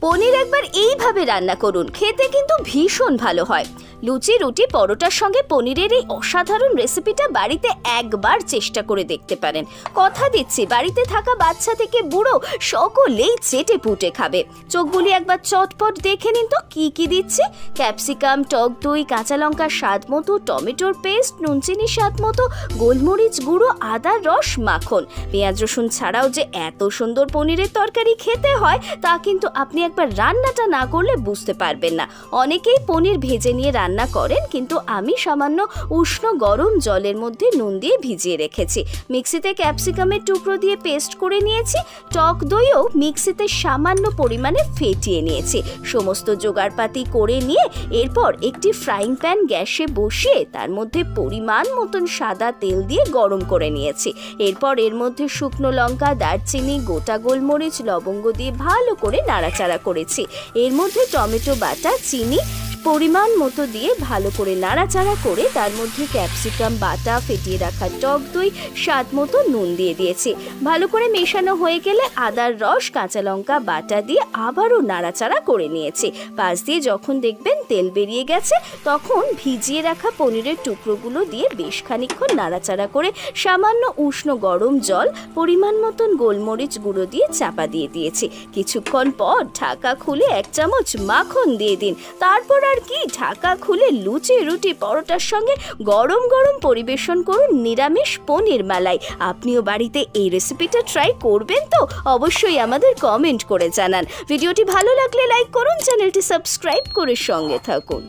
পনির একবার এইভাবে রান্না করুন, খেতে কিন্তু ভীষণ ভালো হয়। লুচি, রুটি, পরোটার সঙ্গে পনিরের এই অসাধারণ রেসিপিটা বাড়িতে একবার চেষ্টা করে দেখতে পারেন। কথা দিচ্ছি, বাড়িতে থাকা বাচ্চা থেকে বুড়ো সকলেই চেটে পুটে খাবে। চোখগুলি একবার চটপট দেখে নিন তো কি কি দিচ্ছি। ক্যাপসিকাম, টক দই, কাঁচা লঙ্কা স্বাদ মতো, টমেটোর পেস্ট, নুন চিনি স্বাদ মতো, গোলমরিচ গুঁড়ো, আদার রস, মাখন। পেঁয়াজ রসুন ছাড়াও যে এত সুন্দর পনিরের তরকারি খেতে হয় তা কিন্তু আপনি একবার রান্নাটা না করলে বুঝতে পারবেন না। অনেকেই পনির ভেজে নিয়ে রান্না করেন, কিন্তু আমি সামান্য উষ্ণ গরম জলের মধ্যে নুন দিয়ে ভিজিয়ে রেখেছি। মিক্সিতে ক্যাপসিকামের টুকরো দিয়ে পেস্ট করে নিয়েছি। টক দইও মিক্সিতে সামান্য পরিমাণে ফেটিয়ে নিয়েছি। সমস্ত জোগাড়পাতি করে নিয়ে এরপর একটি ফ্রাইং প্যান গ্যাসে বসিয়ে তার মধ্যে পরিমাণ মতন সাদা তেল দিয়ে গরম করে নিয়েছি। এরপর এর মধ্যে শুকনো লঙ্কা, দারচিনি, গোটা গোলমরিচ, লবঙ্গ দিয়ে ভালো করে নাড়াচাড়া করেছি। এর মধ্যে টমেটো বাটা, চিনি পরিমাণ মতো দিয়ে ভালো করে নাড়াচাড়া করে তার মধ্যে ক্যাপসিকাম বাটা, ফেটিয়ে রাখা টক দই, স্বাদ মতো নুন দিয়ে দিয়েছি। ভালো করে মেশানো হয়ে গেলে আদার রস, কাঁচা লঙ্কা বাটা দিয়ে আবারও নাড়াচাড়া করে নিয়েছি। পাশ দিয়ে যখন দেখবেন তেল বেরিয়ে গেছে তখন ভিজিয়ে রাখা পনিরের টুকরোগুলো দিয়ে বেশ খানিকক্ষণ নাড়াচাড়া করে সামান্য উষ্ণ গরম জল, পরিমাণ মতন গোলমরিচ গুঁড়ো দিয়ে চাপা দিয়ে দিয়েছি। কিছুক্ষণ পর ঢাকা খুলে 1 চামচ মাখন দিয়ে দিন। তারপর আর কি, ঢাকা খুলে লুচি, রুটি, পরোটার সঙ্গে গরম গরম পরিবেশন করুন নিরামিষ পনির মালাই। আপনিও বাড়িতে এই রেসিপিটা ট্রাই করবেন তো? অবশ্যই আমাদের কমেন্ট করে জানান। ভিডিওটি ভালো লাগলে লাইক করুন, চ্যানেলটি সাবস্ক্রাইব করে সঙ্গে থাকুন।